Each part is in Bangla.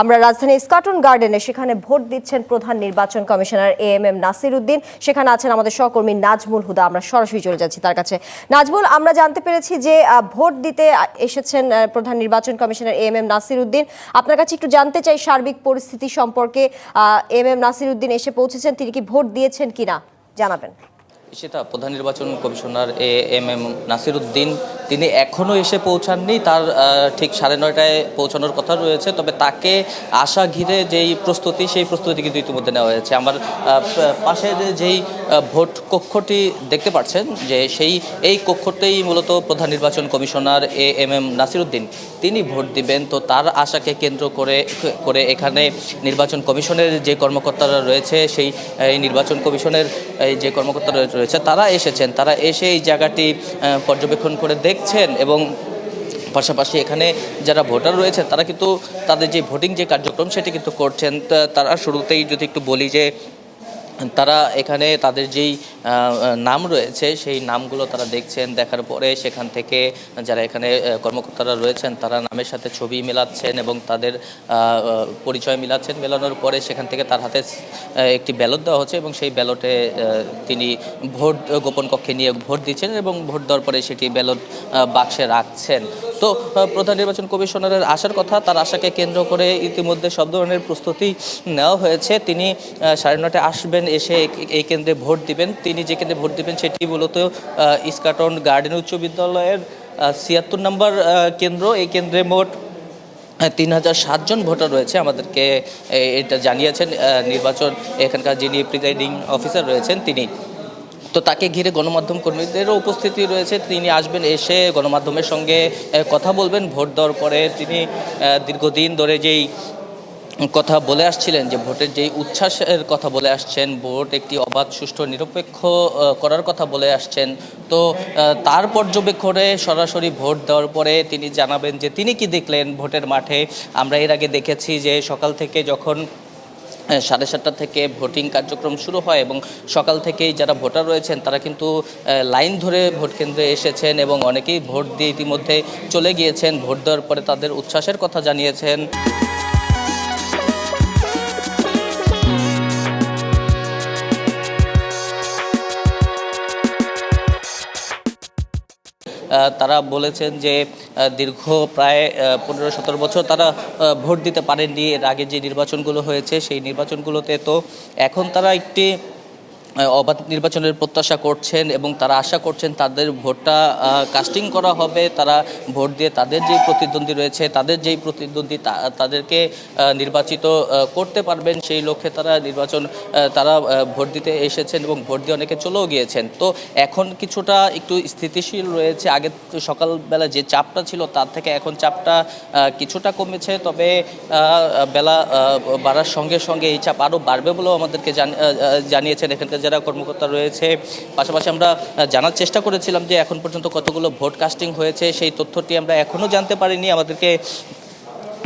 আমরা রাজধানী স্কটন গার্ডেনে সেখানে ভোট দিচ্ছেন প্রধান নির্বাচন কমিশনার এএমএম নাসির উদ্দিন। সেখানে আছেন আমাদের সহকর্মী নাজমুল হুদা। আমরা সরাসরি চলে যাচ্ছি তার কাছে। নাজমুল, আমরা জানতে পেরেছি যে ভোট দিতে এসেছেন প্রধান নির্বাচন কমিশনার এএমএম নাসির উদ্দিন। আপনার কাছে একটু জানতে চাই সার্বিক পরিস্থিতি সম্পর্কে। এএমএম নাসির উদ্দিন এসে পৌঁছেছেন, তিনি কি ভোট দিয়েছেন কিনা জানাবেন। সেটা প্রধান নির্বাচন কমিশনার এএমএম নাসির উদ্দিন তিনি এখনও এসে পৌঁছাননি। তার ঠিক 9:30টায় পৌঁছানোর কথা রয়েছে, তবে তাকে আশা ঘিরে যেই প্রস্তুতি, সেই প্রস্তুতি কিন্তু ইতিমধ্যে নেওয়া হয়েছে। আমার পাশের যেই ভোট কক্ষটি দেখতে পাচ্ছেন, যে এই কক্ষতেই মূলত প্রধান নির্বাচন কমিশনার এএমএম নাসির উদ্দিন তিনি ভোট দিবেন। তো তার আশাকে কেন্দ্র করে এখানে নির্বাচন কমিশনের যে কর্মকর্তারা রয়েছে, সেই নির্বাচন কমিশনের যে কর্মকর্তারা রয়েছে তারা এসেছেন। তারা এসে এই জায়গাটি পর্যবেক্ষণ করে দেখছেন এবং পাশাপাশি এখানে যারা ভোটার রয়েছে তারা কিন্তু তাদের যে ভোটিং যে কার্যক্রম সেটি কিন্তু করছেন। তারা শুরুতেই যদি একটু বলি যে তারা এখানে তাদের যেই নাম রয়েছে সেই নামগুলো তারা দেখছেন। দেখার পরে সেখান থেকে যারা এখানে কর্মকর্তারা রয়েছেন তারা নামের সাথে ছবি মেলাচ্ছেন এবং তাদের পরিচয় মিলাচ্ছেন। মেলানোর পরে সেখান থেকে তার হাতে একটি ব্যালট দেওয়া হচ্ছে এবং সেই ব্যালটে তিনি ভোট গোপন কক্ষে নিয়ে ভোট দিচ্ছেন এবং ভোট দেওয়ার পরে সেটি ব্যালট বাক্সে রাখছেন। তো প্রধান নির্বাচন কমিশনারের আসার কথা, তার আশাকে কেন্দ্র করে ইতিমধ্যে সব ধরনের প্রস্তুতি নেওয়া হয়েছে। তিনি 9:30টায় আসবেন, এসে এই কেন্দ্রে ভোট দিবেন। তিনি যে কেন্দ্রে ভোট দিবেন সেটি মূলত স্কটন গার্ডেন উচ্চ বিদ্যালয়ের 76 নম্বর কেন্দ্র। এই কেন্দ্রে মোট 3007 জন ভোটার রয়েছে। আমাদেরকে এটা জানিয়েছেন নির্বাচন এখানকার যিনি প্রিজাইডিং অফিসার রয়েছেন তিনি। তো তাকে ঘিরে গণমাধ্যম কর্মীদেরও উপস্থিতি রয়েছে। তিনি আসবেন, এসে গণমাধ্যমের সঙ্গে কথা বলবেন। ভোট দেওয়ার পরে তিনি দীর্ঘদিন ধরে যেই কথা বলে আসছিলেন, যে ভোটের যেই উচ্ছ্বাসের কথা বলে আসছেন, ভোট একটি অবাধ, সুষ্ঠু, নিরপেক্ষ করার কথা বলে আসছেন। তো তার পর্যবেক্ষণে সরাসরি ভোট দেওয়ার পরে তিনি জানাবেন যে তিনি কি দেখলেন ভোটের মাঠে। আমরা এর আগে দেখেছি যে সকাল থেকে যখন 7:30টা থেকে ভোটিং কার্যক্রম শুরু হয় এবং সকাল থেকেই যারা ভোটার রয়েছেন তারা কিন্তু লাইন ধরে ভোট কেন্দ্রে এসেছেন এবং অনেকেই ভোট দিয়ে ইতিমধ্যে চলে গিয়েছেন। ভোট দেওয়ার পরে তাদের উচ্ছ্বাসের কথা জানিয়েছেন। তারা বলেছেন যে দীর্ঘ প্রায় 15-17 বছর তারা ভোট দিতে পারেননি। এর আগে যে নির্বাচনগুলো হয়েছে সেই নির্বাচনগুলোতে, তো এখন তারা একটি অবাধ নির্বাচনের প্রত্যাশা করছেন এবং তারা আশা করছেন তাদের ভোটটা কাস্টিং করা হবে। তারা ভোট দিয়ে তাদের যেই প্রতিদ্বন্দ্বী রয়েছে, তাদের যেই প্রতিদ্বন্দ্বী তাদেরকে নির্বাচিত করতে পারবেন, সেই লক্ষ্যে তারা ভোট দিতে এসেছেন এবং ভোট দিয়ে অনেকে চলেও গিয়েছেন। তো এখন কিছুটা একটু স্থিতিশীল রয়েছে। আগে সকালবেলা যে চাপটা ছিল তার থেকে এখন চাপটা কিছুটা কমেছে, তবে বেলা বাড়ার সঙ্গে সঙ্গে এই চাপ আরও বাড়বে বলেও আমাদেরকে জানিয়েছেন এখানকার যারা কর্মকর্তা রয়েছে। পাশাপাশি আমরা জানার চেষ্টা করেছিলাম যে এখন পর্যন্ত কতগুলো ভোট কাস্টিং হয়েছে, সেই তথ্যটি আমরা এখনও জানতে পারিনি। আমাদেরকে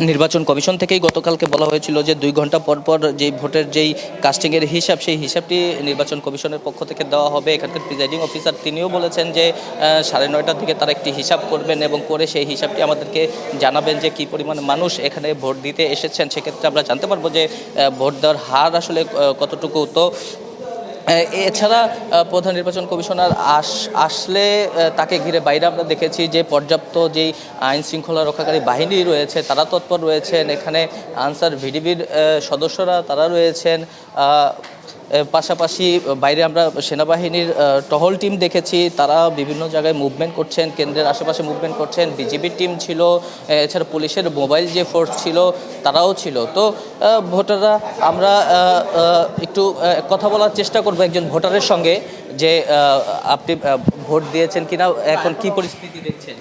নির্বাচন কমিশন থেকেই গতকালকে বলা হয়েছিল যে 2 ঘন্টা পর পর যেই ভোটের যেই কাস্টিংয়ের হিসাব, সেই হিসাবটি নির্বাচন কমিশনের পক্ষ থেকে দেওয়া হবে। এখানকার প্রিজাইডিং অফিসার তিনিও বলেছেন যে 9:30টার দিকে তারা একটি হিসাব করবেন এবং করে সেই হিসাবটি আমাদেরকে জানাবেন যে কী পরিমাণে মানুষ এখানে ভোট দিতে এসেছেন। সেক্ষেত্রে আমরা জানতে পারবো যে ভোট দেওয়ার হার আসলে কতটুকু। তো এছাড়া প্রধান নির্বাচন কমিশনার আসলে তাকে ঘিরে বাইরে আমরা দেখেছি যে পর্যাপ্ত যেই আইন শৃঙ্খলা রক্ষাকারী বাহিনী রয়েছে তারা তৎপর রয়েছেন। এখানে আনসার ভিডিবির সদস্যরা তারা রয়েছেন। পাশাপাশি বাইরে আমরা সেনাবাহিনীর টহল টিম দেখেছি, তারা বিভিন্ন জায়গায় মুভমেন্ট করছেন, কেন্দ্রের আশেপাশে মুভমেন্ট করছেন। বিজিবির টিম ছিল, এছাড়া পুলিশের মোবাইল যে ফোর্স ছিল তারাও ছিল। তো ভোটাররা, আমরা একটু কথা বলার চেষ্টা করবো একজন ভোটারের সঙ্গে যে আপনি ভোট দিয়েছেন কিনা, এখন কি পরিস্থিতি দেখছেন।